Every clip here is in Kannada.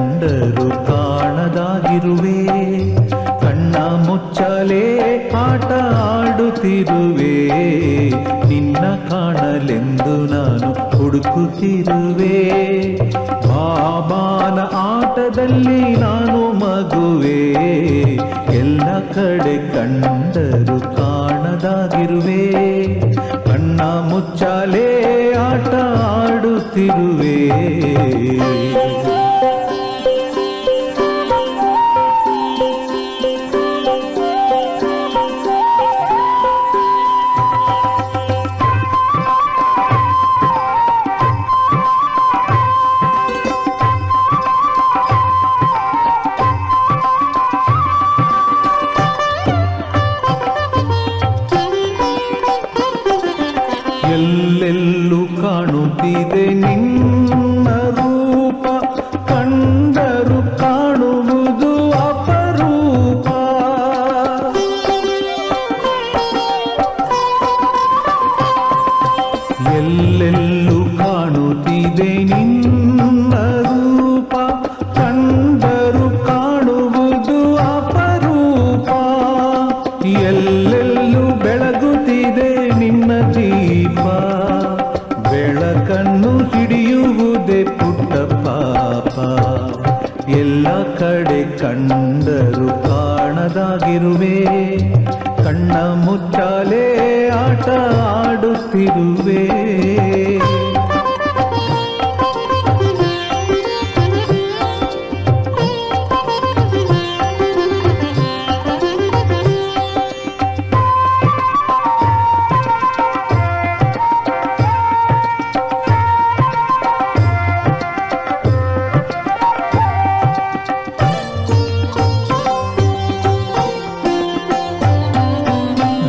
ಕಂಡರು ಕಾಣದಾಗಿರುವೆ. ಕಣ್ಣ ಮುಚ್ಚಲೇ ಆಟ ಆಡುತ್ತಿರುವೆ, ನಿನ್ನ ಕಾಣಲೆಂದು ನಾನು ಹುಡುಕುತ್ತಿರುವೆ. ಬಾಬಾನ ಆಟದಲ್ಲಿ ನಾನು ಮಗುವೆ, ಎಲ್ಲ ಕಡೆ ಕಂಡರು ಕಾಣದಾಗಿರುವೆ. ಕಣ್ಣ ಮುಚ್ಚಾಲೆ ಆಟ ಆಡುತ್ತಿರುವೆ. ಎಲ್ಲೆಲ್ಲೂ ಕಾಣುತ್ತಿದೆ ನಿನ್ನ ರೂಪ, ಕಂಡರು ಕಾಣುವುದು ಅಪರೂಪ. ಎಲ್ಲೆಲ್ಲೂ ಕಾಣುತ್ತಿದೆ ನಿನ್ನ ರೂಪ, ಕಂಡರು ಕಾಣುವುದು ಅಪರೂಪ. ಎಲ್ಲೆಲ್ಲೂ ಬೆಳಗುತ್ತಿದೆ ನಿನ್ನ ದೀಪ, ಬೆಳಕನ್ನು ಹಿಡಿಯುವುದೇ ಪುಟ್ಟ ಪಾಪ. ಎಲ್ಲ ಕಡೆ ಕಂಡರು ಕಾಣದಾಗಿರುವೆ, ಕಣ್ಣ ಮುಚ್ಚಾಲೆ ಆಟ ಆಡುತ್ತಿರುವೆ.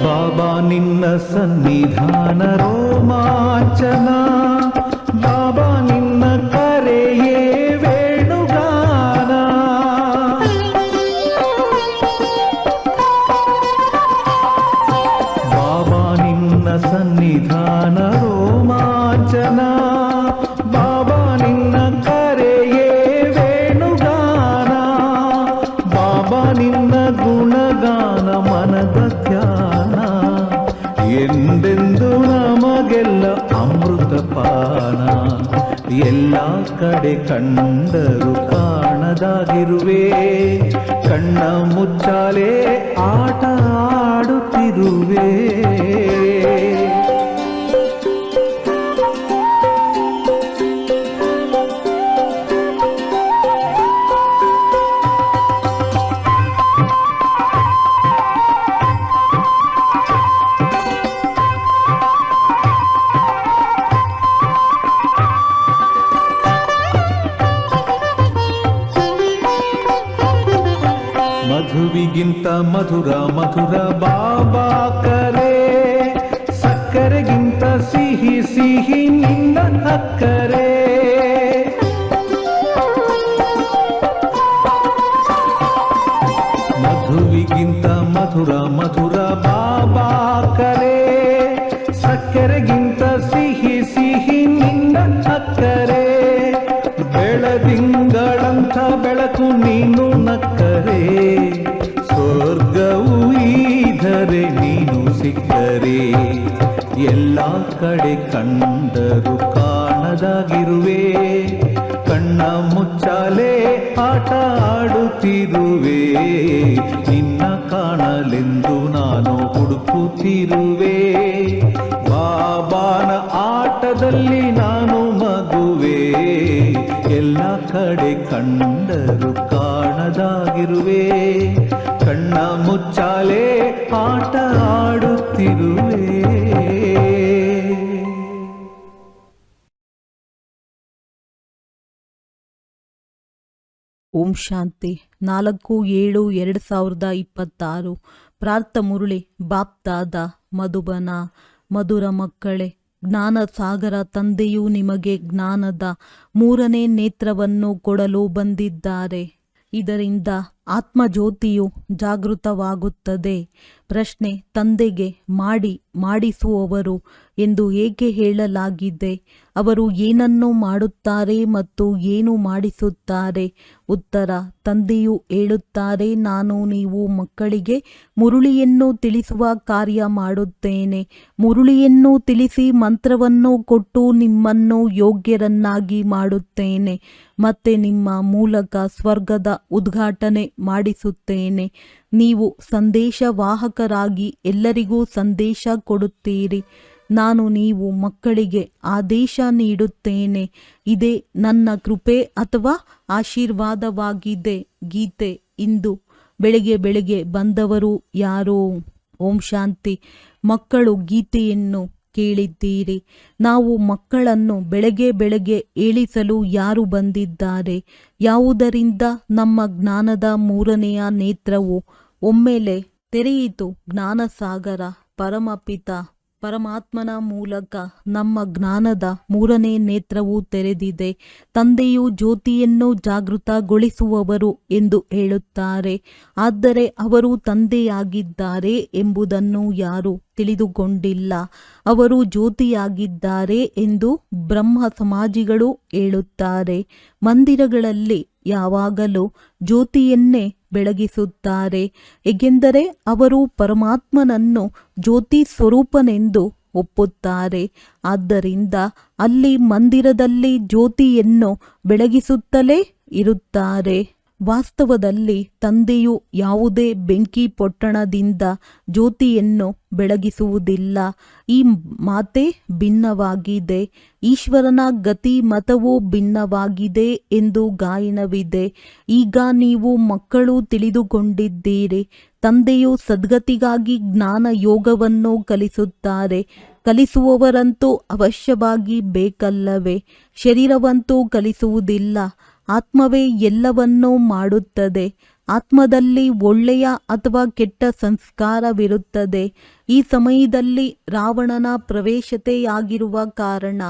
ಬಾಬಾ ನಿನ್ನ ಸನ್ನಿಧಾನ ರೋಮಾಂಚನ, ಬಾಬಾ ನಿನ್ನ ಕರೆಯೇ ವೇಣುಗಾನ. ಬಾಬಾ ನಿನ್ನ ಸನ್ನಿಧಾನ ರೋಮಾಂಚನ, ಬಾಬಾ ನಿನ್ನ ಕರೆಯೇ ವೇಣುಗಾನ. ಬಾಬಾ ನಿನ್ನ ಗುಣಗಾನ ಮನದ ಧ್ಯಾನ, ಎಂದೆಂದು ನಮಗೆಲ್ಲ ಅಮೃತ ಪಾನ. ಎಲ್ಲ ಕಡೆ ಕಂಡರು ಕಾಣದಾಗಿರುವೆ, ಕಣ್ಣ ಮುಚ್ಚಾಲೆ ಆಟ ಆಡುತ್ತಿರುವೆ. ಮಧುವಿಗಿಂತ ಮಧುರ ಮಧುರ ಬಾಬಾ ಕರೆ, ಸಕ್ಕರೆಗಿಂತ ಸಿಹಿ ಸಿಹಿ ನಿನ್ನ ಅಕ್ಕರೆ. ಮಧುವಿಗಿಂತ ಮಧುರ ಮಧುರ ಬಾಬಾ ಕರೆ, ಸಕ್ಕರೆಗಿಂತ ಸಿಹಿ ಸಿಹಿ ನಿನ್ನ ಅಕ್ಕರೆ. ಬೆಳದಿಂಗಳಂಥ ಬೆಳಕು ನೀನು ನಕ್ಕರೆ, ಸ್ವರ್ಗವು ಈಧರೆ ನೀನು ಸಿಕ್ಕರೆ. ಎಲ್ಲ ಕಡೆ ಕಂಡರು ಕಾಣದಾಗಿರುವೆ, ಕಣ್ಣ ಮುಚ್ಚಾಲೆ ಆಟ ಆಡುತ್ತಿರುವೆ. ನಿನ್ನ ಕಾಣಲೆಂದು ನಾನು ಹುಡುಕುತ್ತಿರುವೆ. ಬಾಬಾನ ಆಟದಲ್ಲಿ ನಾನು ಮಗುವೆ, ಎಲ್ಲ ಕಡೆ ಕಂಡರು ಕಾಣದಾಗಿರುವೆ. ಕಣ್ಣ ಮುಚ್ಚಾಲೆ ಆಟ ಆಡುತ್ತಿರುವೆ. ಓಂ ಶಾಂತಿ. 4/7/2026. ಪ್ರಾರ್ಥ ಮುರುಳಿ. ಬಾಪ್ ದಾದ ಮಧುಬನ. ಮಧುರ ಮಕ್ಕಳೇ, ಜ್ಞಾನ ಸಾಗರ ತಂದೆಯು ನಿಮಗೆ ಜ್ಞಾನದ 3ನೇ ನೇತ್ರವನ್ನು ಕೊಡಲು ಬಂದಿದ್ದಾರೆ. ಇದರಿಂದ ಆತ್ಮಜ್ಯೋತಿಯು ಜಾಗೃತವಾಗುತ್ತದೆ. ಪ್ರಶ್ನೆ: ತಂದೆಗೆ ಮಾಡಿಸುವವರು ಎಂದು ಏಕೆ ಹೇಳಲಾಗಿದೆ? ಅವರು ಏನನ್ನು ಮಾಡುತ್ತಾರೆ ಮತ್ತು ಏನು ಮಾಡಿಸುತ್ತಾರೆ? ಉತ್ತರ: ತಂದೆಯು ಹೇಳುತ್ತಾರೆ, ನಾನು ನೀವು ಮಕ್ಕಳಿಗೆ ಮುರುಳಿಯನ್ನು ತಿಳಿಸುವ ಕಾರ್ಯ ಮಾಡುತ್ತೇನೆ. ಮುರುಳಿಯನ್ನು ತಿಳಿಸಿ ಮಂತ್ರವನ್ನು ಕೊಟ್ಟು ನಿಮ್ಮನ್ನು ಯೋಗ್ಯರನ್ನಾಗಿ ಮಾಡುತ್ತೇನೆ. ಮತ್ತೆ ನಿಮ್ಮ ಮೂಲಕ ಸ್ವರ್ಗದ ಉದ್ಘಾಟನೆ ಮಾಡಿಸುತ್ತೇನೆ. ನೀವು ಸಂದೇಶವಾಹಕರಾಗಿ ಎಲ್ಲರಿಗೂ ಸಂದೇಶ ಕೊಡುತ್ತೀರಿ. ನಾನು ನೀವು ಮಕ್ಕಳಿಗೆ ಆದೇಶ ನೀಡುತ್ತೇನೆ. ಇದೇ ನನ್ನ ಕೃಪೆ ಅಥವಾ ಆಶೀರ್ವಾದವಾಗಿದೆ. ಗೀತೆ. ಇಂದು ಬೆಳಗ್ಗೆ ಬಂದವರು ಯಾರೋ? ಓಂ ಶಾಂತಿ. ಮಕ್ಕಳು, ಗೀತೆಯನ್ನು ಕೇಳಿದ್ದೀರಿ. ನಾವು ಮಕ್ಕಳನ್ನು ಬೆಳಗ್ಗೆ ಏಳಿಸಲು ಯಾರು ಬಂದಿದ್ದಾರೆ? ಯಾವುದರಿಂದ ನಮ್ಮ ಜ್ಞಾನದ ಮೂರನೆಯ ನೇತ್ರವು ಒಮ್ಮೆಲೆ ತೆರೆಯಿತು? ಜ್ಞಾನಸಾಗರ ಪರಮಪಿತ ಪರಮಾತ್ಮನ ಮೂಲಕ ನಮ್ಮ ಜ್ಞಾನದ ಮೂರನೇ ನೇತ್ರವು ತೆರೆದಿದೆ. ತಂದೆಯು ಜ್ಯೋತಿಯನ್ನು ಜಾಗೃತಗೊಳಿಸುವವರು ಎಂದು ಹೇಳುತ್ತಾರೆ. ಆದರೆ ಅವರು ತಂದೆಯಾಗಿದ್ದಾರೆ ಎಂಬುದನ್ನು ಯಾರು ತಿಳಿದುಕೊಂಡಿಲ್ಲ. ಅವರು ಜ್ಯೋತಿಯಾಗಿದ್ದಾರೆ ಎಂದು ಬ್ರಹ್ಮ ಸಮಾಜಿಗಳು ಹೇಳುತ್ತಾರೆ. ಮಂದಿರಗಳಲ್ಲಿ ಯಾವಾಗಲೂ ಜ್ಯೋತಿಯನ್ನೇ ಬೆಳಗಿಸುತ್ತಾರೆ, ಏಕೆಂದರೆ ಅವರು ಪರಮಾತ್ಮನನ್ನು ಜ್ಯೋತಿ ಸ್ವರೂಪನೆಂದು ಒಪ್ಪುತ್ತಾರೆ. ಆದ್ದರಿಂದ ಅಲ್ಲಿ ಮಂದಿರದಲ್ಲಿ ಜ್ಯೋತಿಯನ್ನು ಬೆಳಗಿಸುತ್ತಲೇ ಇರುತ್ತಾರೆ. ವಾಸ್ತವದಲ್ಲಿ ತಂದೆಯು ಯಾವುದೇ ಬೆಂಕಿ ಪೊಟ್ಟಣದಿಂದ ಜ್ಯೋತಿಯನ್ನು ಬೆಳಗಿಸುವುದಿಲ್ಲ. ಈ ಮಾತೆ ಭಿನ್ನವಾಗಿದೆ. ಈಶ್ವರನ ಗತಿ ಮತವು ಭಿನ್ನವಾಗಿದೆ ಎಂದು ಗಾಯನವಿದೆ. ಈಗ ನೀವು ಮಕ್ಕಳು ತಿಳಿದುಕೊಂಡಿದ್ದೀರಿ. ತಂದೆಯು ಸದ್ಗತಿಗಾಗಿ ಜ್ಞಾನ ಯೋಗವನ್ನು ಕಲಿಸುತ್ತಾರೆ. ಕಲಿಸುವವರಂತೂ ಅವಶ್ಯವಾಗಿ ಬೇಕಲ್ಲವೇ? ಶರೀರವಂತೂ ಕಲಿಸುವುದಿಲ್ಲ. ಆತ್ಮವೇ ಎಲ್ಲವನ್ನೂ ಮಾಡುತ್ತದೆ. ಆತ್ಮದಲ್ಲಿ ಒಳ್ಳೆಯ ಅಥವಾ ಕೆಟ್ಟ ಸಂಸ್ಕಾರವಿರುತ್ತದೆ. ಈ ಸಮಯದಲ್ಲಿ ರಾವಣನ ಪ್ರವೇಶತೆಯಾಗಿರುವ ಕಾರಣ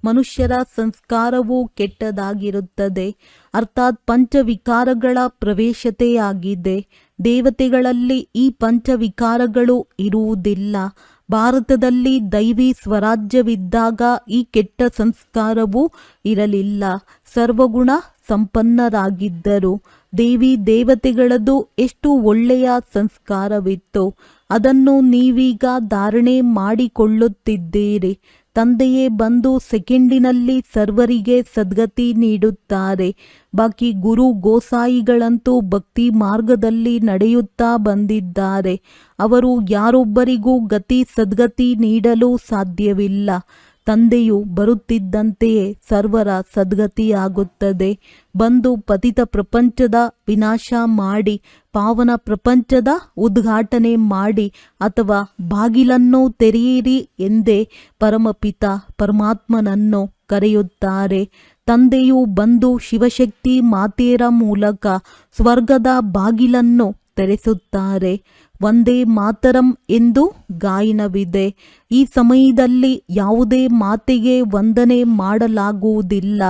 ಮನುಷ್ಯರ ಸಂಸ್ಕಾರವು ಕೆಟ್ಟದಾಗಿರುತ್ತದೆ. ಅರ್ಥಾತ್ ಪಂಚವಿಕಾರಗಳ ಪ್ರವೇಶತೆಯಾಗಿದೆ. ದೇವತೆಗಳಲ್ಲಿ ಈ ಪಂಚವಿಕಾರಗಳು ಇರುವುದಿಲ್ಲ. ಭಾರತದಲ್ಲಿ ದೈವಿ ಸ್ವರಾಜ್ಯವಿದ್ದಾಗ ಈ ಕೆಟ್ಟ ಸಂಸ್ಕಾರವೂ ಇರಲಿಲ್ಲ. ಸರ್ವಗುಣ ಸಂಪನ್ನರಾಗಿದ್ದರು. ದೇವಿ ದೇವತೆಗಳದು ಎಷ್ಟು ಒಳ್ಳೆಯ ಸಂಸ್ಕಾರವಿತ್ತು. ಅದನ್ನು ನೀವೀಗ ಧಾರಣೆ ಮಾಡಿಕೊಳ್ಳುತ್ತಿದ್ದೀರಿ. ತಂದೆಯೇ ಬಂದು ಸೆಕೆಂಡಿನಲ್ಲಿ ಸರ್ವರಿಗೆ ಸದ್ಗತಿ ನೀಡುತ್ತಾರೆ. ಬಾಕಿ ಗುರು ಗೋಸಾಯಿಗಳಂತೂ ಭಕ್ತಿ ಮಾರ್ಗದಲ್ಲಿ ನಡೆಯುತ್ತಾ ಬಂದಿದ್ದಾರೆ. ಅವರು ಯಾರೊಬ್ಬರಿಗೂ ಗತಿ ಸದ್ಗತಿ ನೀಡಲು ಸಾಧ್ಯವಿಲ್ಲ. ತಂದೆಯು ಬರುತ್ತಿದ್ದಂತೆಯೇ ಸರ್ವರ ಸದ್ಗತಿಯಾಗುತ್ತದೆ. ಬಂದು ಪತಿತ ಪ್ರಪಂಚದ ವಿನಾಶ ಮಾಡಿ ಪಾವನ ಪ್ರಪಂಚದ ಉದ್ಘಾಟನೆ ಮಾಡಿ ಅಥವಾ ಬಾಗಿಲನ್ನು ತೆರೆಯಿರಿ ಎಂದೇ ಪರಮಪಿತ ಪರಮಾತ್ಮನನ್ನು ಕರೆಯುತ್ತಾರೆ. ತಂದೆಯು ಬಂದು ಶಿವಶಕ್ತಿ ಮಾತೆಯರ ಮೂಲಕ ಸ್ವರ್ಗದ ಬಾಗಿಲನ್ನು ತೆರೆಸುತ್ತಾರೆ. ವಂದೇ ಮಾತರಂ ಎಂದು ಗಾಯನವಿದೆ. ಈ ಸಮಯದಲ್ಲಿ ಯಾವುದೇ ಮಾತೆಗೆ ವಂದನೆ ಮಾಡಲಾಗುವುದಿಲ್ಲ,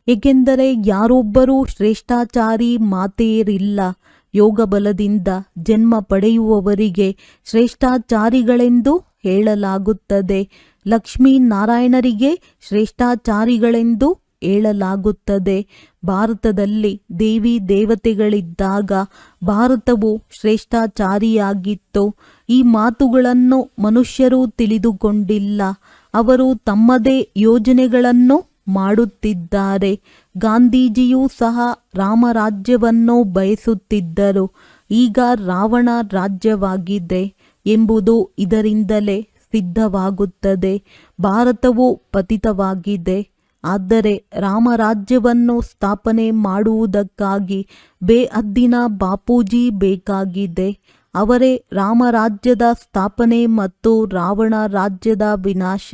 ಏಕೆಂದರೆ ಯಾರೊಬ್ಬರೂ ಶ್ರೇಷ್ಠಾಚಾರಿ ಮಾತೆಯರಿಲ್ಲ. ಯೋಗ ಬಲದಿಂದ ಜನ್ಮ ಪಡೆಯುವವರಿಗೆ ಶ್ರೇಷ್ಠಾಚಾರಿಗಳೆಂದು ಹೇಳಲಾಗುತ್ತದೆ. ಲಕ್ಷ್ಮೀ ನಾರಾಯಣರಿಗೆ ಶ್ರೇಷ್ಠಾಚಾರಿಗಳೆಂದು ಹೇಳಲಾಗುತ್ತದೆ. ಭಾರತದಲ್ಲಿ ದೇವಿ ದೇವತೆಗಳಿದ್ದಾಗ ಭಾರತವು ಶ್ರೇಷ್ಠಾಚಾರಿಯಾಗಿತ್ತು. ಈ ಮಾತುಗಳನ್ನು ಮನುಷ್ಯರು ತಿಳಿದುಕೊಂಡಿಲ್ಲ. ಅವರು ತಮ್ಮದೇ ಯೋಜನೆಗಳನ್ನು ಮಾಡುತ್ತಿದ್ದಾರೆ. ಗಾಂಧೀಜಿಯೂ ಸಹ ರಾಮರಾಜ್ಯವನ್ನು ಬಯಸುತ್ತಿದ್ದರು. ಈಗ ರಾವಣ ರಾಜ್ಯವಾಗಿದೆ ಎಂಬುದು ಇದರಿಂದಲೇ ಸಿದ್ಧವಾಗುತ್ತದೆ. ಭಾರತವು ಪತಿತವಾಗಿದೆ. ಆದರೆ ರಾಮರಾಜ್ಯವನ್ನು ಸ್ಥಾಪನೆ ಮಾಡುವುದಕ್ಕಾಗಿ ಬೇಹದ್ದಿನ ಬಾಪೂಜಿ ಬೇಕಾಗಿದೆ. ಅವರೇ ರಾಮರಾಜ್ಯದ ಸ್ಥಾಪನೆ ಮತ್ತು ರಾವಣ ರಾಜ್ಯದ ವಿನಾಶ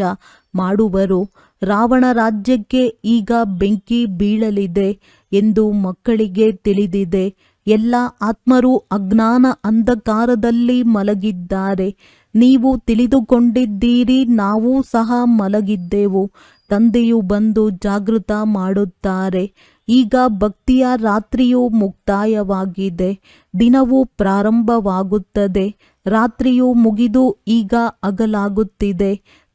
ಮಾಡುವರು. ರಾವಣ ರಾಜ್ಯಕ್ಕೆ ಈಗ ಬೆಂಕಿ ಬೀಳಲಿದೆ ಎಂದು ಮಕ್ಕಳಿಗೆ ತಿಳಿದಿದೆ. ಎಲ್ಲ ಆತ್ಮರು ಅಜ್ಞಾನ ಅಂಧಕಾರದಲ್ಲಿ ಮಲಗಿದ್ದಾರೆ. ನೀವು ತಿಳಿದುಕೊಂಡಿದ್ದೀರಿ, ನಾವು ಸಹ ಮಲಗಿದ್ದೆವು. ತಂದೆಯು ಬಂದು ಜಾಗೃತ ಮಾಡುತ್ತಾರೆ. ಈಗ ಭಕ್ತಿಯ ರಾತ್ರಿಯು ಮುಕ್ತಾಯವಾಗಿದೆ. ದಿನವು ಪ್ರಾರಂಭವಾಗುತ್ತದೆ. ರಾತ್ರಿಯು ಮುಗಿದು ಈಗ ಹಗಲಾಗುತ್ತಿದೆ.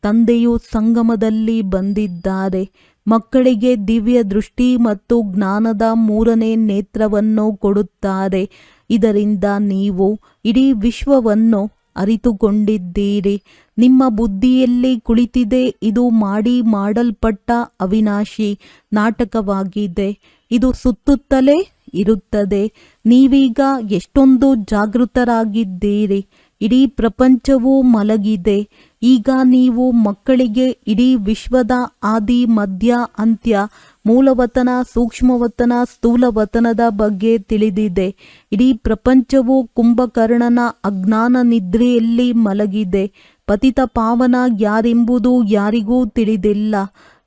ತಂದೆಯು ಸಂಗಮದಲ್ಲಿ ಬಂದಿದ್ದಾರೆ. ಮಕ್ಕಳಿಗೆ ದಿವ್ಯ ದೃಷ್ಟಿ ಮತ್ತು ಜ್ಞಾನದ 3ನೇ ನೇತ್ರವನ್ನು ಕೊಡುತ್ತಾರೆ. ಇದರಿಂದ ನೀವು ಇಡೀ ವಿಶ್ವವನ್ನು ಅರಿತುಕೊಂಡಿದ್ದೀರಿ. ನಿಮ್ಮ ಬುದ್ಧಿಯಲ್ಲಿ ಕುಳಿತಿದೆ, ಇದು ಮಾಡಲ್ಪಟ್ಟ ಅವಿನಾಶಿ ನಾಟಕವಾಗಿದೆ. ಇದು ಸುತ್ತುತ್ತಲೇ ಇರುತ್ತದೆ. ನೀವೀಗ ಎಷ್ಟೊಂದು ಜಾಗೃತರಾಗಿದ್ದೀರಿ. ಇಡೀ ಪ್ರಪಂಚವೂ ಮಲಗಿದೆ. ಈಗ ನೀವು ಮಕ್ಕಳಿಗೆ ಇಡೀ ವಿಶ್ವದ ಆದಿ, ಮಧ್ಯ, ಅಂತ್ಯ, ಮೂಲವತನ, ಸೂಕ್ಷ್ಮವತನ, ಸ್ಥೂಲವತನದ ಬಗ್ಗೆ ತಿಳಿದಿದೆ. ಇಡೀ ಪ್ರಪಂಚವು ಕುಂಭಕರ್ಣನ ಅಜ್ಞಾನ ನಿದ್ರೆಯಲ್ಲಿ ಮಲಗಿದೆ. ಪತಿತ ಪಾವನ ಯಾರೆಂಬುದು ಯಾರಿಗೂ ತಿಳಿದಿಲ್ಲ.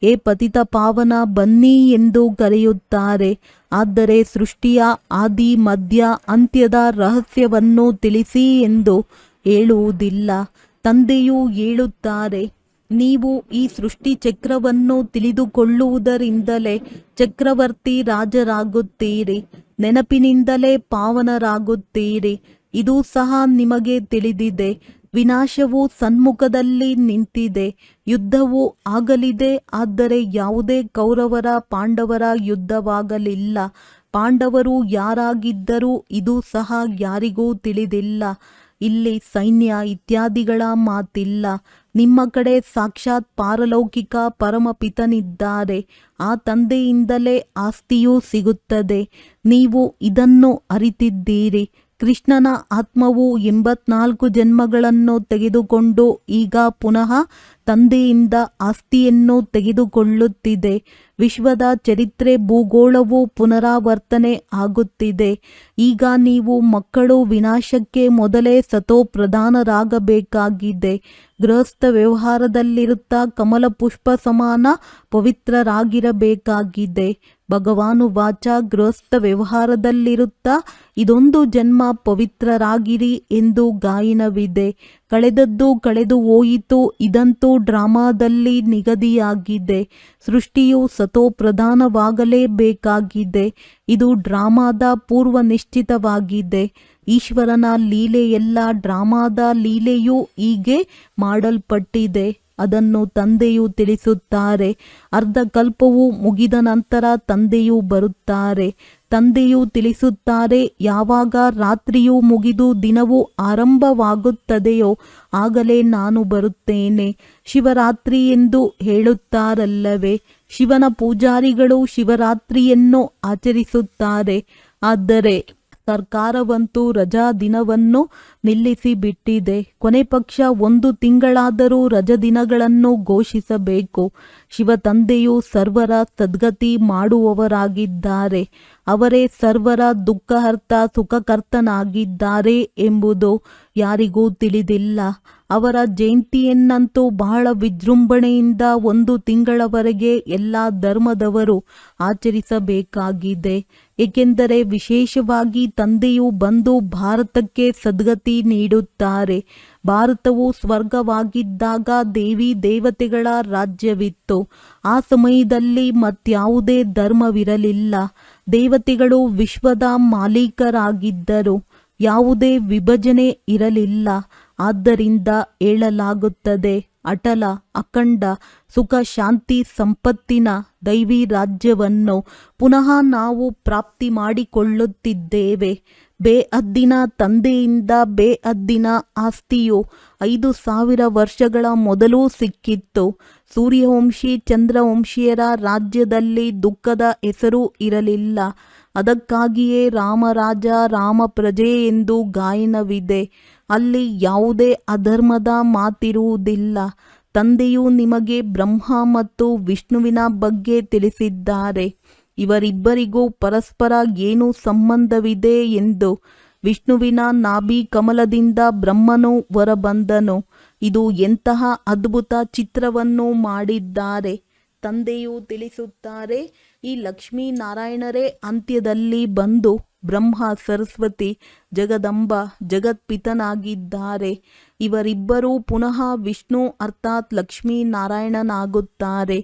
ಏ ಪತಿತ ಪಾವನ, ಬನ್ನಿ ಎಂದು ಕರೆಯುತ್ತಾರೆ. ಆದರೆ ಸೃಷ್ಟಿಯ ಆದಿ, ಮಧ್ಯ, ಅಂತ್ಯದ ರಹಸ್ಯವನ್ನು ತಿಳಿಸಿ ಎಂದು ಹೇಳುವುದಿಲ್ಲ. ತಂದೆಯು ಹೇಳುತ್ತಾರೆ, ನೀವು ಈ ಸೃಷ್ಟಿ ಚಕ್ರವನ್ನು ತಿಳಿದುಕೊಳ್ಳುವುದರಿಂದಲೇ ಚಕ್ರವರ್ತಿ ರಾಜರಾಗುತ್ತೀರಿ. ನೆನಪಿನಿಂದಲೇ ಪಾವನರಾಗುತ್ತೀರಿ. ಇದು ಸಹ ನಿಮಗೆ ತಿಳಿದಿದೆ. ವಿನಾಶವು ಸನ್ಮುಖದಲ್ಲಿ ನಿಂತಿದೆ. ಯುದ್ಧವು ಆಗಲಿದೆ. ಆದರೆ ಯಾವುದೇ ಕೌರವರ ಪಾಂಡವರ ಯುದ್ಧವಾಗಲಿಲ್ಲ. ಪಾಂಡವರು ಯಾರಾಗಿದ್ದರೂ ಇದು ಸಹ ಯಾರಿಗೂ ತಿಳಿದಿಲ್ಲ. ಇಲ್ಲಿ ಸೈನ್ಯ ಇತ್ಯಾದಿಗಳ ಮಾತಿಲ್ಲ. ನಿಮ್ಮ ಕಡೆ ಸಾಕ್ಷಾತ್ ಪಾರಲೌಕಿಕ ಪರಮಪಿತನಿದ್ದಾರೆ. ಆ ತಂದೆಯಿಂದಲೇ ಆಸ್ತಿಯೂ ಸಿಗುತ್ತದೆ. ನೀವು ಇದನ್ನು ಅರಿತಿದ್ದೀರಿ. ಕೃಷ್ಣನ ಆತ್ಮವು 84 ಜನ್ಮಗಳನ್ನು ತೆಗೆದುಕೊಂಡು ಈಗ ಪುನಃ ತಂದೆಯಿಂದ ಆಸ್ತಿಯನ್ನು ತೆಗೆದುಕೊಳ್ಳುತ್ತಿದೆ. ವಿಶ್ವದ ಚರಿತ್ರೆ ಭೂಗೋಳವು ಪುನರಾವರ್ತನೆ ಆಗುತ್ತಿದೆ. ಈಗ ನೀವು ಮಕ್ಕಳು ವಿನಾಶಕ್ಕೆ ಮೊದಲೇ ಸತೋಪ್ರಧಾನರಾಗಬೇಕಾಗಿದೆ. ಗೃಹಸ್ಥ ವ್ಯವಹಾರದಲ್ಲಿರುತ್ತಾ ಕಮಲ ಪುಷ್ಪ ಸಮಾನ ಪವಿತ್ರರಾಗಿರಬೇಕಾಗಿದೆ. ಭಗವಾನು ವಾಚ ಗೃಹಸ್ಥ ವ್ಯವಹಾರದಲ್ಲಿರುತ್ತಾ ಇದೊಂದು ಜನ್ಮ ಪವಿತ್ರರಾಗಿರಿ ಎಂದು ಗಾಯನವಿದೆ. ಕಳೆದದ್ದು ಕಳೆದು ಹೋಯಿತು. ಇದಂತೂ ಡ್ರಾಮಾದಲ್ಲಿ ನಿಗದಿಯಾಗಿದೆ. ಸೃಷ್ಟಿಯು ಸತೋಪ್ರಧಾನವಾಗಲೇಬೇಕಾಗಿದೆ. ಇದು ಡ್ರಾಮಾದ ಪೂರ್ವ ನಿಶ್ಚಿತವಾಗಿದೆ. ಈಶ್ವರನ ಲೀಲೆಯೆಲ್ಲ ಡ್ರಾಮಾದ ಲೀಲೆಯೂ ಹೀಗೆ ಮಾಡಲ್ಪಟ್ಟಿದೆ. ಅದನ್ನು ತಂದೆಯು ತಿಳಿಸುತ್ತಾರೆ. ಅರ್ಧಕಲ್ಪವು ಮುಗಿದ ನಂತರ ತಂದೆಯು ಬರುತ್ತಾರೆ. ತಂದೆಯು ತಿಳಿಸುತ್ತಾರೆ, ಯಾವಾಗ ರಾತ್ರಿಯು ಮುಗಿದು ದಿನವು ಆರಂಭವಾಗುತ್ತದೆಯೋ ಆಗಲೇ ನಾನು ಬರುತ್ತೇನೆ. ಶಿವರಾತ್ರಿ ಎಂದು ಹೇಳುತ್ತಾರಲ್ಲವೇ? ಶಿವನ ಪೂಜಾರಿಗಳು ಶಿವರಾತ್ರಿಯನ್ನು ಆಚರಿಸುತ್ತಾರೆ. ಆದರೆ ಸರ್ಕಾರವಂತೂ ರಜಾ ದಿನವನ್ನು ನಿಲ್ಲಿಸಿಬಿಟ್ಟಿದೆ. ಕೊನೆ ಪಕ್ಷ 1 ತಿಂಗಳಾದರೂ ರಜದಿನಗಳನ್ನು ಘೋಷಿಸಬೇಕು. ಶಿವತಂದೆಯು ಸರ್ವರ ಸದ್ಗತಿ ಮಾಡುವವರಾಗಿದ್ದಾರೆ. ಅವರೇ ಸರ್ವರ ದುಃಖಹರ್ತ ಸುಖಕರ್ತನಾಗಿದ್ದಾರೆ ಎಂಬುದು ಯಾರಿಗೂ ತಿಳಿದಿಲ್ಲ. ಅವರ ಜಯಂತಿಯನ್ನಂತೂ ಬಹಳ ವಿಜೃಂಭಣೆಯಿಂದ 1 ತಿಂಗಳವರೆಗೆ ಎಲ್ಲ ಧರ್ಮದವರು ಆಚರಿಸಬೇಕಾಗಿದೆ. ಏಕೆಂದರೆ ವಿಶೇಷವಾಗಿ ತಂದೆಯು ಬಂದು ಭಾರತಕ್ಕೆ ಸದ್ಗತಿ ನೀಡುತ್ತಾರೆ. ಭಾರತವು ಸ್ವರ್ಗವಾಗಿದ್ದಾಗ ದೇವಿ ದೇವತೆಗಳ ರಾಜ್ಯವಿತ್ತು. ಆ ಸಮಯದಲ್ಲಿ ಮತ್ಯಾವುದೇ ಧರ್ಮವಿರಲಿಲ್ಲ. ದೇವತೆಗಳು ವಿಶ್ವದ ಮಾಲೀಕರಾಗಿದ್ದರು. ಯಾವುದೇ ವಿಭಜನೆ ಇರಲಿಲ್ಲ. ಆದ್ದರಿಂದ ಹೇಳಲಾಗುತ್ತದೆ, ಅಟಲ ಅಖಂಡ ಸುಖ ಶಾಂತಿ ಸಂಪತ್ತಿನ ದೈವಿ ರಾಜ್ಯವನ್ನು ಪುನಃ ನಾವು ಪ್ರಾಪ್ತಿ ಮಾಡಿಕೊಳ್ಳುತ್ತಿದ್ದೇವೆ. ಬೇಅದ್ದಿನ ತಂದೆಯಿಂದ ಬೇಅದ್ದಿನ ಆಸ್ತಿಯು 5000 ವರ್ಷಗಳ ಮೊದಲು ಸಿಕ್ಕಿತ್ತು. ಸೂರ್ಯವಂಶಿ ಚಂದ್ರವಂಶಿಯರ ರಾಜ್ಯದಲ್ಲಿ ದುಃಖದ ಹೆಸರು ಇರಲಿಲ್ಲ. ಅದಕ್ಕಾಗಿಯೇ ರಾಮರಾಜ ರಾಮ ಪ್ರಜೆ ಎಂದು ಗಾಯನವಿದೆ. ಅಲ್ಲಿ ಯಾವುದೇ ಅಧರ್ಮದ ಮಾತಿರುವುದಿಲ್ಲ. ತಂದೆಯು ನಿಮಗೆ ಬ್ರಹ್ಮ ಮತ್ತು ವಿಷ್ಣುವಿನ ಬಗ್ಗೆ ತಿಳಿಸಿದ್ದಾರೆ. ಇವರಿಬ್ಬರಿಗೂ ಪರಸ್ಪರ ಏನು ಸಂಬಂಧವಿದೆ ಎಂದು. ವಿಷ್ಣುವಿನ ನಾಭಿ ಕಮಲದಿಂದ ಬ್ರಹ್ಮನು ಹೊರಬಂದನು. ಇದು ಎಂತಹ ಅದ್ಭುತ ಚಿತ್ರವನ್ನು ಮಾಡಿದ್ದಾರೆ. ತಂದೆಯು ತಿಳಿಸುತ್ತಾರೆ, ಈ ಲಕ್ಷ್ಮೀನಾರಾಯಣರೇ ಅಂತ್ಯದಲ್ಲಿ ಬಂದು ಬ್ರಹ್ಮ ಸರಸ್ವತಿ ಜಗದಂಬ ಜಗತ್ಪಿತನಾಗಿದ್ದಾರೆ. ಇವರಿಬ್ಬರೂ ಪುನಃ ವಿಷ್ಣು ಅರ್ಥಾತ್ ಲಕ್ಷ್ಮೀನಾರಾಯಣನಾಗುತ್ತಾರೆ.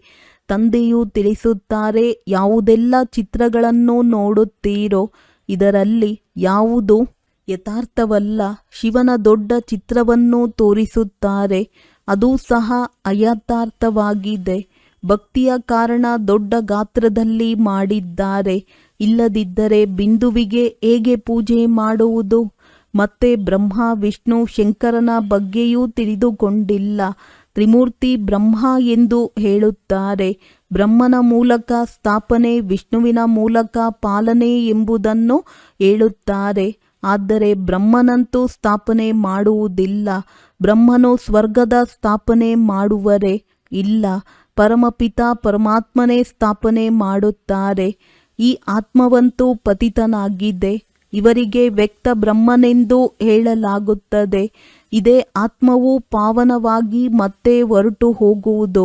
ತಂದೆಯು ತಿಳಿಸುತ್ತಾರೆ, ಯಾವುದೆಲ್ಲ ಚಿತ್ರಗಳನ್ನು ನೋಡುತ್ತೀರೋ ಇದರಲ್ಲಿ ಯಾವುದು ಯಥಾರ್ಥವಲ್ಲ. ಶಿವನ ದೊಡ್ಡ ಚಿತ್ರವನ್ನು ತೋರಿಸುತ್ತಾರೆ. ಅದು ಸಹ ಅಯಥಾರ್ಥವಾಗಿದೆ. ಭಕ್ತಿಯ ಕಾರಣ ದೊಡ್ಡ ಗಾತ್ರದಲ್ಲಿ ಮಾಡಿದ್ದಾರೆ. ಇಲ್ಲದಿದ್ದರೆ ಬಿಂದುವಿಗೆ ಹೇಗೆ ಪೂಜೆ ಮಾಡುವುದು? ಮತ್ತೆ ಬ್ರಹ್ಮ ವಿಷ್ಣು ಶಂಕರನ ಬಗ್ಗೆಯೂ ತಿಳಿದುಕೊಂಡಿಲ್ಲ. ತ್ರಿಮೂರ್ತಿ ಬ್ರಹ್ಮ ಎಂದು ಹೇಳುತ್ತಾರೆ. ಬ್ರಹ್ಮನ ಮೂಲಕ ಸ್ಥಾಪನೆ, ವಿಷ್ಣುವಿನ ಮೂಲಕ ಪಾಲನೆ ಎಂಬುದನ್ನು ಹೇಳುತ್ತಾರೆ. ಆದರೆ ಬ್ರಹ್ಮನಂತೂ ಸ್ಥಾಪನೆ ಮಾಡುವುದಿಲ್ಲ. ಬ್ರಹ್ಮನು ಸ್ವರ್ಗದ ಸ್ಥಾಪನೆ ಮಾಡುವರೇ? ಇಲ್ಲ, ಪರಮಪಿತ ಪರಮಾತ್ಮನೇ ಸ್ಥಾಪನೆ ಮಾಡುತ್ತಾರೆ. ಈ ಆತ್ಮವಂತೂ ಪತಿತನಾಗಿದೆ. ಇವರಿಗೆ ವ್ಯಕ್ತ ಬ್ರಹ್ಮನೆಂದು ಹೇಳಲಾಗುತ್ತದೆ. ಇದೇ ಆತ್ಮವು ಪಾವನವಾಗಿ ಮತ್ತೆ ಹೊರಟು ಹೋಗುವುದು.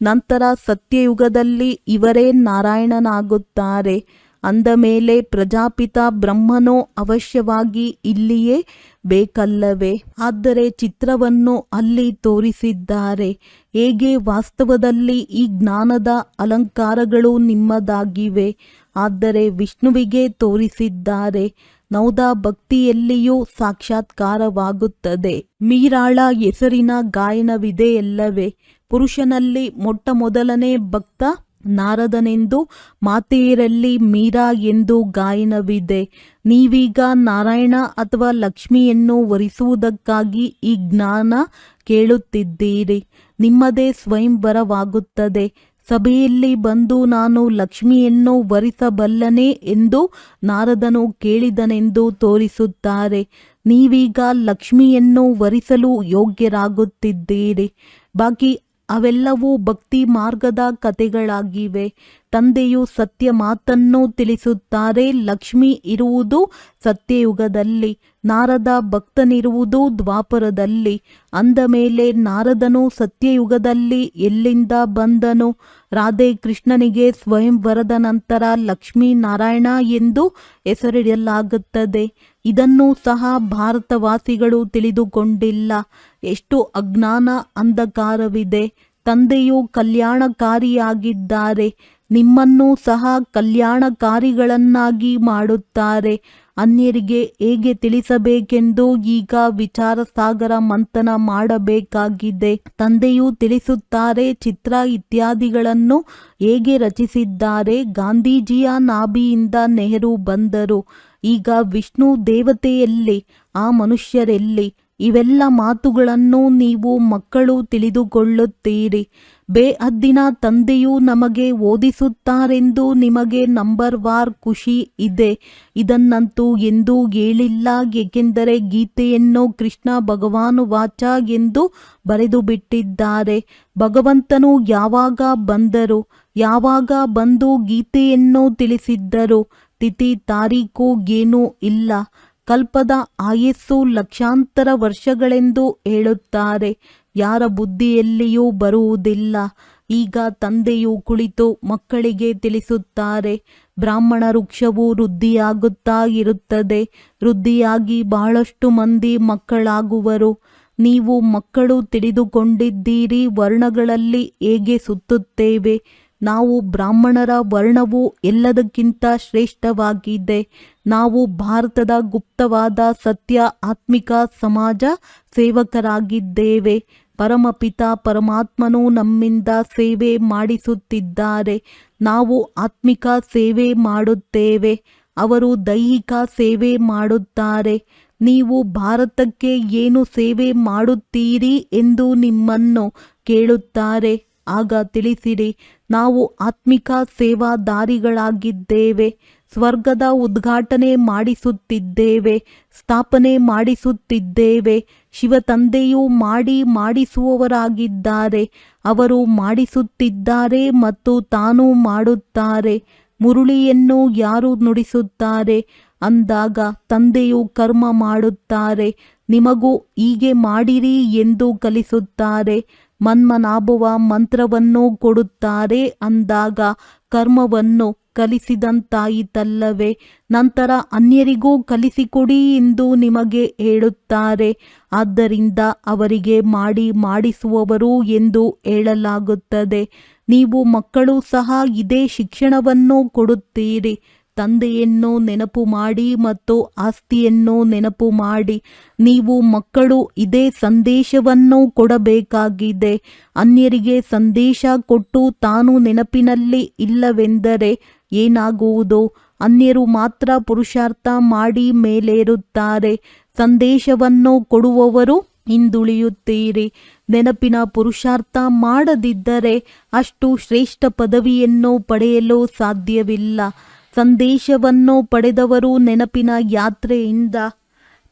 ನಂತರ ಸತ್ಯಯುಗದಲ್ಲಿ ಇವರೇ ನಾರಾಯಣನಾಗುತ್ತಾರೆ. ಅಂದ ಮೇಲೆ ಪ್ರಜಾಪಿತ ಬ್ರಹ್ಮನೋ ಅವಶ್ಯವಾಗಿ ಇಲ್ಲಿಯೇ ಬೇಕಲ್ಲವೇ? ಆದರೆ ಚಿತ್ರವನ್ನು ಅಲ್ಲಿ ತೋರಿಸಿದ್ದಾರೆ. ಹೇಗೆ ವಾಸ್ತವದಲ್ಲಿ ಈ ಜ್ಞಾನದ ಅಲಂಕಾರಗಳು ನಿಮ್ಮದಾಗಿವೆ. ಆದರೆ ವಿಷ್ಣುವಿಗೆ ತೋರಿಸಿದ್ದಾರೆ. ನೌದಾ ಭಕ್ತಿಯಲ್ಲಿಯೂ ಸಾಕ್ಷಾತ್ಕಾರವಾಗುತ್ತದೆ. ಮೀರಾಳ ಹೆಸರಿನ ಗಾಯನವಿದೆಯಲ್ಲವೇ? ಪುರುಷನಲ್ಲಿ ಮೊಟ್ಟ ಮೊದಲನೇ ಭಕ್ತ ನಾರದನೆಂದು, ಮಾತೆಯರಲ್ಲಿ ಮೀರಾ ಎಂದು ಗಾಯನವಿದೆ. ನೀವೀಗ ನಾರಾಯಣ ಅಥವಾ ಲಕ್ಷ್ಮಿಯನ್ನು ವರಿಸುವುದಕ್ಕಾಗಿ ಈ ಜ್ಞಾನ ಕೇಳುತ್ತಿದ್ದೀರಿ. ನಿಮ್ಮದೇ ಸ್ವಯಂವರವಾಗುತ್ತದೆ. ಸಭೆಯಲ್ಲಿ ಬಂದು ನಾನು ಲಕ್ಷ್ಮಿಯನ್ನು ವರಿಸಬಲ್ಲನೆ ಎಂದು ನಾರದನು ಕೇಳಿದನೆಂದು ತೋರಿಸುತ್ತಾರೆ. ನೀವೀಗ ಲಕ್ಷ್ಮಿಯನ್ನು ವರಿಸಲು ಯೋಗ್ಯರಾಗುತ್ತಿದ್ದೀರಿ. ಬಾಕಿ ಅವೆಲ್ಲವೂ ಭಕ್ತಿ ಮಾರ್ಗದ ಕಥೆಗಳಾಗಿವೆ. ತಂದೆಯು ಸತ್ಯ ಮಾತನ್ನು ತಿಳಿಸುತ್ತಾರೆ. ಲಕ್ಷ್ಮಿ ಇರುವುದು ಸತ್ಯಯುಗದಲ್ಲಿ, ನಾರದ ಭಕ್ತನಿರುವುದು ದ್ವಾಪರದಲ್ಲಿ. ಅಂದ ಮೇಲೆ ನಾರದನು ಸತ್ಯಯುಗದಲ್ಲಿ ಎಲ್ಲಿಂದ ಬಂದನು? ರಾಧೆ ಕೃಷ್ಣನಿಗೆ ಸ್ವಯಂವರದ ನಂತರ ಲಕ್ಷ್ಮೀನಾರಾಯಣ ಎಂದು ಹೆಸರಿಡಲಾಗುತ್ತದೆ. ಇದನ್ನು ಸಹ ಭಾರತವಾಸಿಗಳು ತಿಳಿದುಕೊಂಡಿಲ್ಲ. ಎಷ್ಟು ಅಜ್ಞಾನ ಅಂಧಕಾರವಿದೆ. ತಂದೆಯು ಕಲ್ಯಾಣಕಾರಿಯಾಗಿದ್ದಾರೆ. ನಿಮ್ಮನ್ನೂ ಸಹ ಕಲ್ಯಾಣಕಾರಿಗಳನ್ನಾಗಿ ಮಾಡುತ್ತಾರೆ. ಅನ್ಯರಿಗೆ ಹೇಗೆ ತಿಳಿಸಬೇಕೆಂದು ಈಗ ವಿಚಾರ ಸಾಗರ ಮಂಥನ ಮಾಡಬೇಕಾಗಿದೆ. ತಂದೆಯು ತಿಳಿಸುತ್ತಾರೆ ಚಿತ್ರ ಇತ್ಯಾದಿಗಳನ್ನು ಹೇಗೆ ರಚಿಸಿದ್ದಾರೆ. ಗಾಂಧೀಜಿಯ ನಾಭಿಯಿಂದ ನೆಹರು ಬಂದರು. ಈಗ ವಿಷ್ಣು ದೇವತೆಯಲ್ಲಿ, ಆ ಮನುಷ್ಯರೆಲ್ಲಿ? ಇವೆಲ್ಲ ಮಾತುಗಳನ್ನು ನೀವು ಮಕ್ಕಳು ತಿಳಿದುಕೊಳ್ಳುತ್ತೀರಿ. ಬೇಹದ್ದಿನ ತಂದೆಯು ನಮಗೆ ಓದಿಸುತ್ತಾರೆಂದು ನಿಮಗೆ ನಂಬರ್ ವಾರ್ ಖುಷಿ ಇದೆ. ಇದನ್ನಂತೂ ಎಂದೂ ಹೇಳಿಲ್ಲ. ಏಕೆಂದರೆ ಗೀತೆಯನ್ನು ಕೃಷ್ಣ ಭಗವಾನುವಾಚ ಎಂದು ಬರೆದು ಬಿಟ್ಟಿದ್ದಾರೆ. ಭಗವಂತನು ಯಾವಾಗ ಬಂದರು? ಯಾವಾಗ ಬಂದು ಗೀತೆಯನ್ನು ತಿಳಿಸಿದ್ದರು? ತಿಥಿ ತಾರೀಕು ಏನೂ ಇಲ್ಲ. ಕಲ್ಪದ ಆಯಸ್ಸು ಲಕ್ಷಾಂತರ ವರ್ಷಗಳೆಂದು ಹೇಳುತ್ತಾರೆ. ಯಾರ ಬುದ್ಧಿಯಲ್ಲಿಯೂ ಬರುವುದಿಲ್ಲ. ಈಗ ತಂದೆಯು ಕುಳಿತು ಮಕ್ಕಳಿಗೆ ತಿಳಿಸುತ್ತಾರೆ. ಬ್ರಾಹ್ಮಣ ವೃಕ್ಷವು ವೃದ್ಧಿಯಾಗುತ್ತಾ ಇರುತ್ತದೆ. ವೃದ್ಧಿಯಾಗಿ ಬಹಳಷ್ಟು ಮಂದಿ ಮಕ್ಕಳಾಗುವರು. ನೀವು ಮಕ್ಕಳು ತಿಳಿದುಕೊಂಡಿದ್ದೀರಿ ವರ್ಣಗಳಲ್ಲಿ ಹೇಗೆ ಸುತ್ತುತ್ತೇವೆ. ನಾವು ಬ್ರಾಹ್ಮಣರ ವರ್ಣವು ಎಲ್ಲದಕ್ಕಿಂತ ಶ್ರೇಷ್ಠವಾಗಿದೆ. ನಾವು ಭಾರತದ ಗುಪ್ತವಾದ ಸತ್ಯ ಆತ್ಮಿಕ ಸಮಾಜ ಸೇವಕರಾಗಿದ್ದೇವೆ. ಪರಮಪಿತ ಪರಮಾತ್ಮನು ನಮ್ಮಿಂದ ಸೇವೆ ಮಾಡಿಸುತ್ತಿದ್ದಾರೆ. ನಾವು ಆತ್ಮಿಕ ಸೇವೆ ಮಾಡುತ್ತೇವೆ. ಅವರು ದೈಹಿಕ ಸೇವೆ ಮಾಡುತ್ತಾರೆ. ನೀವು ಭಾರತಕ್ಕೆ ಏನು ಸೇವೆ ಮಾಡುತ್ತೀರಿ ಎಂದು ನಿಮ್ಮನ್ನು ಕೇಳುತ್ತಾರೆ. ಆಗ ತಿಳಿಸಿರಿ, ನಾವು ಆತ್ಮಿಕ ಸೇವಾದಾರಿಗಳಾಗಿದ್ದೇವೆ. ಸ್ವರ್ಗದ ಉದ್ಘಾಟನೆ ಮಾಡಿಸುತ್ತಿದ್ದೇವೆ. ಸ್ಥಾಪನೆ ಮಾಡಿಸುತ್ತಿದ್ದೇವೆ. ಶಿವತಂದೆಯು ಮಾಡಿಸುವವರಾಗಿದ್ದಾರೆ. ಅವರು ಮಾಡಿಸುತ್ತಿದ್ದಾರೆ ಮತ್ತು ತಾನೂ ಮಾಡುತ್ತಾರೆ. ಮುರುಳಿಯನ್ನು ಯಾರು ನುಡಿಸುತ್ತಾರೆ ಅಂದಾಗ ತಂದೆಯು ಕರ್ಮ ಮಾಡುತ್ತಾರೆ. ನಿಮಗೂ ಹೀಗೆ ಮಾಡಿರಿ ಎಂದು ಕಲಿಸುತ್ತಾರೆ. ಮನ್ಮನಾಭುವ ಮಂತ್ರವನ್ನು ಕೊಡುತ್ತಾರೆ ಅಂದಾಗ ಕರ್ಮವನ್ನು ಕಲಿಸಿದಂತಾಯಿತಲ್ಲವೇ? ನಂತರ ಅನ್ಯರಿಗೂ ಕಲಿಸಿಕೊಡಿ ಎಂದು ನಿಮಗೆ ಹೇಳುತ್ತಾರೆ. ಆದ್ದರಿಂದ ಅವರಿಗೆ ಮಾಡಿಸುವವರು ಎಂದು ಹೇಳಲಾಗುತ್ತದೆ. ನೀವು ಮಕ್ಕಳು ಸಹ ಇದೇ ಶಿಕ್ಷಣವನ್ನು ಕೊಡುತ್ತೀರಿ. ತಂದೆಯನ್ನು ನೆನಪು ಮಾಡಿ ಮತ್ತು ಆಸ್ತಿಯನ್ನು ನೆನಪು ಮಾಡಿ. ನೀವು ಮಕ್ಕಳು ಇದೇ ಸಂದೇಶವನ್ನು ಕೊಡಬೇಕಾಗಿದೆ. ಅನ್ಯರಿಗೆ ಸಂದೇಶ ಕೊಟ್ಟು ತಾನು ನೆನಪಿನಲ್ಲಿ ಇಲ್ಲವೆಂದರೆ ಏನಾಗುವುದು? ಅನ್ಯರು ಮಾತ್ರ ಪುರುಷಾರ್ಥ ಮಾಡಿ ಮೇಲೇರುತ್ತಾರೆ. ಸಂದೇಶವನ್ನು ಕೊಡುವವರು ಹಿಂದುಳಿಯುತ್ತೀರಿ. ನೆನಪಿನ ಪುರುಷಾರ್ಥ ಮಾಡದಿದ್ದರೆ ಅಷ್ಟು ಶ್ರೇಷ್ಠ ಪದವಿಯನ್ನು ಪಡೆಯಲು ಸಾಧ್ಯವಿಲ್ಲ. ಸಂದೇಶವನ್ನು ಪಡೆದವರು ನೆನಪಿನ ಯಾತ್ರೆಯಿಂದ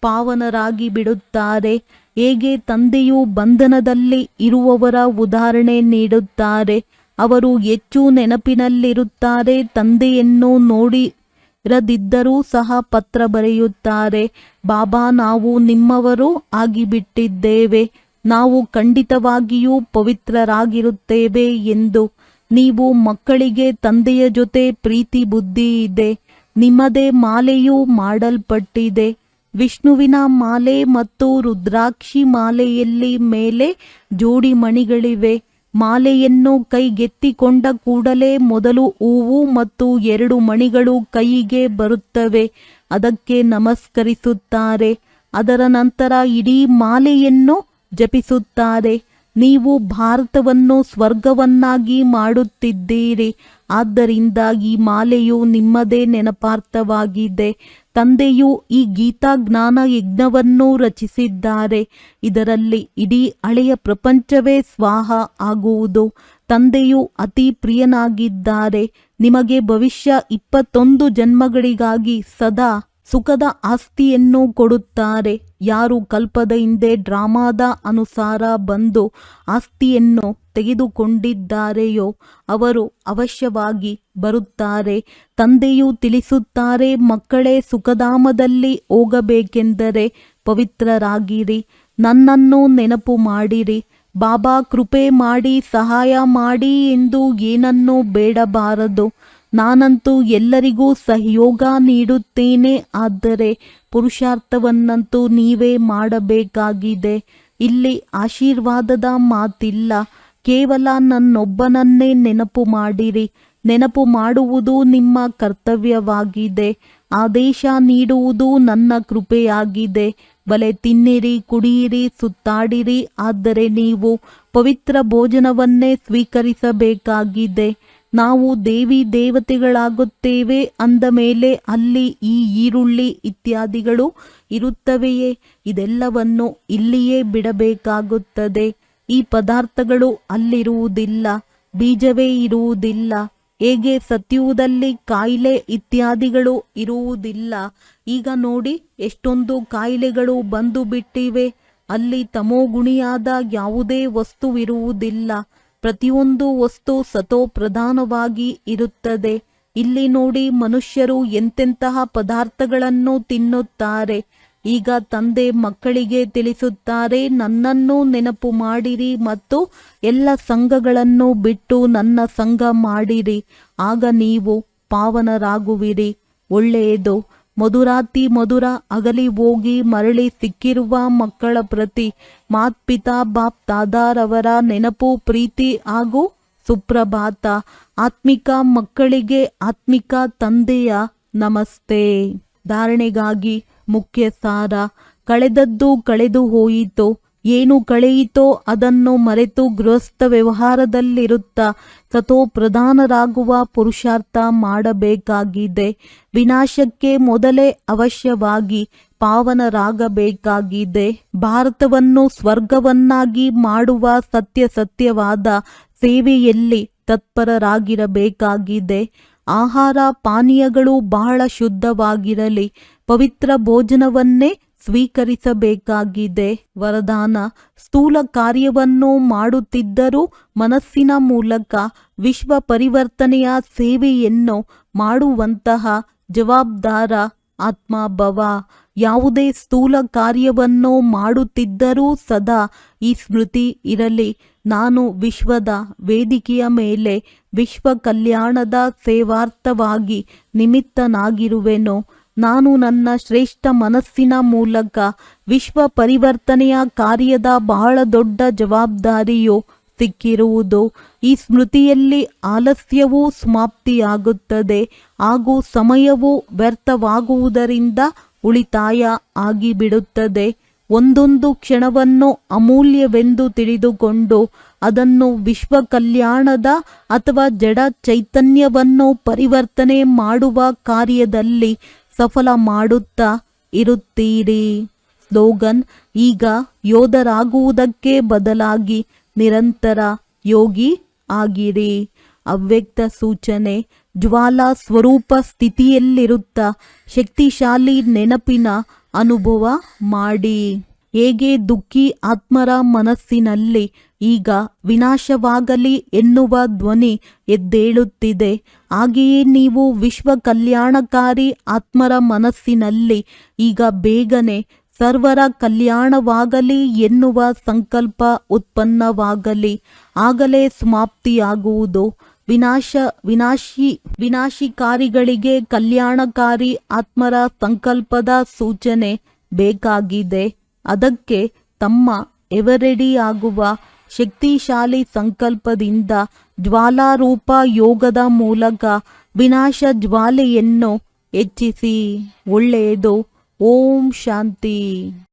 ಪಾವನರಾಗಿ ಬಿಡುತ್ತಾರೆ. ಹೇಗೆ ತಂದೆಯು ಬಂಧನದಲ್ಲಿ ಇರುವವರ ಉದಾಹರಣೆ ನೀಡುತ್ತಾರೆ. ಅವರು ಹೆಚ್ಚು ನೆನಪಿನಲ್ಲಿರುತ್ತಾರೆ. ತಂದೆಯನ್ನು ನೋಡಿರದಿದ್ದರೂ ಸಹ ಪತ್ರ ಬರೆಯುತ್ತಾರೆ. ಬಾಬಾ, ನಾವು ನಿಮ್ಮವರು ಆಗಿಬಿಟ್ಟಿದ್ದೇವೆ. ನಾವು ಖಂಡಿತವಾಗಿಯೂ ಪವಿತ್ರರಾಗಿರುತ್ತೇವೆ ಎಂದು. ನೀವು ಮಕ್ಕಳಿಗೆ ತಂದೆಯ ಜೊತೆ ಪ್ರೀತಿ ಬುದ್ಧಿ ಇದೆ. ನಿಮ್ಮದೇ ಮಾಲೆಯೂ ಮಾಡಲ್ಪಟ್ಟಿದೆ. ವಿಷ್ಣುವಿನ ಮಾಲೆ ಮತ್ತು ರುದ್ರಾಕ್ಷಿ ಮಾಲೆಯಲ್ಲಿ ಮೇಲೆ ಜೋಡಿ ಮಣಿಗಳಿವೆ. ಮಾಲೆಯನ್ನು ಕೈಗೆತ್ತಿಕೊಂಡ ಕೂಡಲೇ ಮೊದಲು ಹೂವು ಮತ್ತು 2 ಮಣಿಗಳು ಕೈಗೆ ಬರುತ್ತವೆ. ಅದಕ್ಕೆ ನಮಸ್ಕರಿಸುತ್ತಾರೆ. ಅದರ ನಂತರ ಇಡೀ ಮಾಲೆಯನ್ನು ಜಪಿಸುತ್ತಾರೆ. ನೀವು ಭಾರತವನ್ನು ಸ್ವರ್ಗವನ್ನಾಗಿ ಮಾಡುತ್ತಿದ್ದೀರಿ. ಆದ್ದರಿಂದ ಈ ಮಾಲೆಯು ನಿಮ್ಮದೇ ನೆನಪಾರ್ಥವಾಗಿದೆ. ತಂದೆಯು ಈ ಗೀತಾ ಜ್ಞಾನ ಯಜ್ಞವನ್ನು ರಚಿಸಿದ್ದಾರೆ. ಇದರಲ್ಲಿ ಇಡೀ ಹಳೆಯ ಪ್ರಪಂಚವೇ ಸ್ವಾಹ ಆಗುವುದು. ತಂದೆಯು ಅತಿ ಪ್ರಿಯನಾಗಿದ್ದಾರೆ. ನಿಮಗೆ ಭವಿಷ್ಯ 21 ಜನ್ಮಗಳಿಗಾಗಿ ಸದಾ ಸುಖದ ಆಸ್ತಿಯನ್ನು ಕೊಡುತ್ತಾರೆ. ಯಾರು ಕಲ್ಪದ ಹಿಂದೆ ಡ್ರಾಮಾದ ಅನುಸಾರ ಬಂದು ಆಸ್ತಿಯನ್ನು ತೆಗೆದುಕೊಂಡಿದ್ದಾರೆಯೋ ಅವರು ಅವಶ್ಯವಾಗಿ ಬರುತ್ತಾರೆ. ತಂದೆಯು ತಿಳಿಸುತ್ತಾರೆ, ಮಕ್ಕಳೇ, ಸುಖಧಾಮದಲ್ಲಿ ಹೋಗಬೇಕೆಂದರೆ ಪವಿತ್ರರಾಗಿರಿ. ನನ್ನನ್ನು ನೆನಪು ಮಾಡಿರಿ. ಬಾಬಾ ಕೃಪೆ ಮಾಡಿ ಸಹಾಯ ಮಾಡಿ ಎಂದು ಏನನ್ನೂ ಬೇಡಬಾರದು. ನಾನಂತೂ ಎಲ್ಲರಿಗೂ ಸಹಯೋಗ ನೀಡುತ್ತೇನೆ. ಆದರೆ ಪುರುಷಾರ್ಥವನ್ನಂತೂ ನೀವೇ ಮಾಡಬೇಕಾಗಿದೆ. ಇಲ್ಲಿ ಆಶೀರ್ವಾದದ ಮಾತಿಲ್ಲ. ಕೇವಲ ನನ್ನೊಬ್ಬನನ್ನೇ ನೆನಪು ಮಾಡಿರಿ. ನೆನಪು ಮಾಡುವುದು ನಿಮ್ಮ ಕರ್ತವ್ಯವಾಗಿದೆ. ಆದೇಶ ನೀಡುವುದು ನನ್ನ ಕೃಪೆಯಾಗಿದೆ. ಬಲೆ ತಿನ್ನಿರಿ, ಕುಡಿಯಿರಿ, ಸುತ್ತಾಡಿರಿ. ಆದರೆ ನೀವು ಪವಿತ್ರ ಭೋಜನವನ್ನೇ ಸ್ವೀಕರಿಸಬೇಕಾಗಿದೆ. ನಾವು ದೇವಿ ದೇವತೆಗಳಾಗುತ್ತೇವೆ ಅಂದ ಮೇಲೆ ಅಲ್ಲಿ ಈ ಈರುಳ್ಳಿ ಇತ್ಯಾದಿಗಳು ಇರುತ್ತವೆಯೇ? ಇದೆಲ್ಲವನ್ನು ಇಲ್ಲಿಯೇ ಬಿಡಬೇಕಾಗುತ್ತದೆ. ಈ ಪದಾರ್ಥಗಳು ಅಲ್ಲಿರುವುದಿಲ್ಲ. ಬೀಜವೇ ಇರುವುದಿಲ್ಲ. ಹೇಗೆ ಸತ್ಯುವುದಲ್ಲಿ ಕಾಯಿಲೆ ಇತ್ಯಾದಿಗಳು ಇರುವುದಿಲ್ಲ. ಈಗ ನೋಡಿ ಎಷ್ಟೊಂದು ಕಾಯಿಲೆಗಳು ಬಂದು ಬಿಟ್ಟಿವೆ. ಅಲ್ಲಿ ತಮೋಗುಣಿಯಾದ ಯಾವುದೇ ವಸ್ತುವಿರುವುದಿಲ್ಲ. ಪ್ರತಿಯೊಂದು ವಸ್ತು ಸತೋ ಪ್ರಧಾನವಾಗಿ ಇರುತ್ತದೆ. ಇಲ್ಲಿ ನೋಡಿ ಮನುಷ್ಯರು ಎಂತೆಂತಹ ಪದಾರ್ಥಗಳನ್ನು ತಿನ್ನುತ್ತಾರೆ. ಈಗ ತಂದೆ ಮಕ್ಕಳಿಗೆ ತಿಳಿಸುತ್ತಾರೆ, ನನ್ನನ್ನು ನೆನಪು ಮಾಡಿರಿ ಮತ್ತು ಎಲ್ಲ ಸಂಘಗಳನ್ನು ಬಿಟ್ಟು ನನ್ನ ಸಂಘ ಮಾಡಿರಿ. ಆಗ ನೀವು ಪಾವನರಾಗುವಿರಿ. ಒಳ್ಳೆಯದು. ಮಧುರಾತಿ ಮಧುರ ಅಗಲಿ ಹೋಗಿ ಮರಳಿ ಸಿಕ್ಕಿರುವ ಮಕ್ಕಳ ಪ್ರತಿ ಮಾತ್ಪಿತಾ ಬಾಪ್ ದಾದಾರವರ ನೆನಪು, ಪ್ರೀತಿ ಹಾಗೂ ಸುಪ್ರಭಾತ. ಆತ್ಮಿಕ ಮಕ್ಕಳಿಗೆ ಆತ್ಮಿಕ ತಂದೆಯ ನಮಸ್ತೆ. ಧಾರಣೆಗಾಗಿ ಮುಖ್ಯ ಸಾರ. ಕಳೆದದ್ದು ಕಳೆದು ಹೋಯಿತು. ಏನು ಕಳೆಯಿತೋ ಅದನ್ನು ಮರೆತು ಗೃಹಸ್ಥ ವ್ಯವಹಾರದಲ್ಲಿರುತ್ತಾ ಸತೋ ಪ್ರಧಾನರಾಗುವ ಪುರುಷಾರ್ಥ ಮಾಡಬೇಕಾಗಿದೆ. ವಿನಾಶಕ್ಕೆ ಮೊದಲೇ ಅವಶ್ಯವಾಗಿ ಪಾವನರಾಗಬೇಕಾಗಿದೆ. ಭಾರತವನ್ನು ಸ್ವರ್ಗವನ್ನಾಗಿ ಮಾಡುವ ಸತ್ಯವಾದ ಸೇವೆಯಲ್ಲಿ ತತ್ಪರರಾಗಿರಬೇಕಾಗಿದೆ. ಆಹಾರ ಪಾನೀಯಗಳು ಬಹಳ ಶುದ್ಧವಾಗಿರಲಿ. ಪವಿತ್ರ ಭೋಜನವನ್ನೇ ಸ್ವೀಕರಿಸಬೇಕಾಗಿದೆ. ವರದಾನ. ಸ್ಥೂಲ ಕಾರ್ಯವನ್ನು ಮಾಡುತ್ತಿದ್ದರೂ ಮನಸ್ಸಿನ ಮೂಲಕ ವಿಶ್ವ ಪರಿವರ್ತನೆಯ ಸೇವೆಯನ್ನು ಮಾಡುವಂತಹ ಜವಾಬ್ದಾರ ಆತ್ಮಭವ. ಯಾವುದೇ ಸ್ಥೂಲ ಕಾರ್ಯವನ್ನು ಮಾಡುತ್ತಿದ್ದರೂ ಸದಾ ಈ ಸ್ಮೃತಿ ಇರಲಿ, ನಾನು ವಿಶ್ವದ ವೇದಿಕೆಯ ಮೇಲೆ ವಿಶ್ವ ಕಲ್ಯಾಣದ ಸೇವಾರ್ಥವಾಗಿ ನಿಮಿತ್ತನಾಗಿರುವೆನು. ನಾನು ನನ್ನ ಶ್ರೇಷ್ಠ ಮನಸ್ಸಿನ ಮೂಲಕ ವಿಶ್ವ ಪರಿವರ್ತನೆಯ ಕಾರ್ಯದ ಬಹಳ ದೊಡ್ಡ ಜವಾಬ್ದಾರಿಯು ಸಿಕ್ಕಿರುವುದು. ಈ ಸ್ಮೃತಿಯಲ್ಲಿ ಆಲಸ್ಯವೂ ಸಮಾಪ್ತಿಯಾಗುತ್ತದೆ ಹಾಗೂ ಸಮಯವೂ ವ್ಯರ್ಥವಾಗುವುದರಿಂದ ಉಳಿತಾಯ ಆಗಿಬಿಡುತ್ತದೆ. ಒಂದೊಂದು ಕ್ಷಣವನ್ನು ಅಮೂಲ್ಯವೆಂದು ತಿಳಿದುಕೊಂಡು ಅದನ್ನು ವಿಶ್ವ ಕಲ್ಯಾಣದ ಅಥವಾ ಜಡ ಚೈತನ್ಯವನ್ನು ಪರಿವರ್ತನೆ ಮಾಡುವ ಕಾರ್ಯದಲ್ಲಿ ಸಫಲ ಮಾಡುತ್ತಾ ಇರುತ್ತೀರಿ. ಸ್ಲೋಗನ್: ಈಗ ಯೋಧರಾಗುವುದಕ್ಕೆ ಬದಲಾಗಿ ನಿರಂತರ ಯೋಗಿ ಆಗಿರಿ. ಅವ್ಯಕ್ತ ಸೂಚನೆ: ಜ್ವಾಲಾ ಸ್ವರೂಪ ಸ್ಥಿತಿಯಲ್ಲಿರುತ್ತಾ ಶಕ್ತಿಶಾಲಿ ನೆನಪಿನ ಅನುಭವ ಮಾಡಿ. ಹೇಗೆ ದುಃಖಿ ಆತ್ಮರ ಮನಸ್ಸಿನಲ್ಲಿ ಈಗ ವಿನಾಶವಾಗಲಿ ಎನ್ನುವ ಧ್ವನಿ ಎದ್ದೇಳುತ್ತಿದೆ, ಹಾಗೆಯೇ ನೀವು ವಿಶ್ವ ಕಲ್ಯಾಣಕಾರಿ ಆತ್ಮರ ಮನಸ್ಸಿನಲ್ಲಿ ಈಗ ಬೇಗನೆ ಸರ್ವರ ಕಲ್ಯಾಣವಾಗಲಿ ಎನ್ನುವ ಸಂಕಲ್ಪ ಉತ್ಪನ್ನವಾಗಲಿ. ಆಗಲೇ ಸಮಾಪ್ತಿಯಾಗುವುದು. ವಿನಾಶಿಕಾರಿಗಳಿಗೆ ಕಲ್ಯಾಣಕಾರಿ ಆತ್ಮರ ಸಂಕಲ್ಪದ ಸೂಚನೆ ಬೇಕಾಗಿದೆ. ಅದಕ್ಕೆ ತಮ್ಮ ಎವರೆಡಿಯಾಗುವ ಶಕ್ತಿಶಾಲಿ ಸಂಕಲ್ಪದಿಂದ ಜ್ವಾಲಾರೂಪ ಯೋಗದ ಮೂಲಕ ವಿನಾಶ ಜ್ವಾಲೆಯನ್ನು ಹೆಚ್ಚಿಸಿ. ಒಳ್ಳೆಯದು. ಓಂ ಶಾಂತಿ.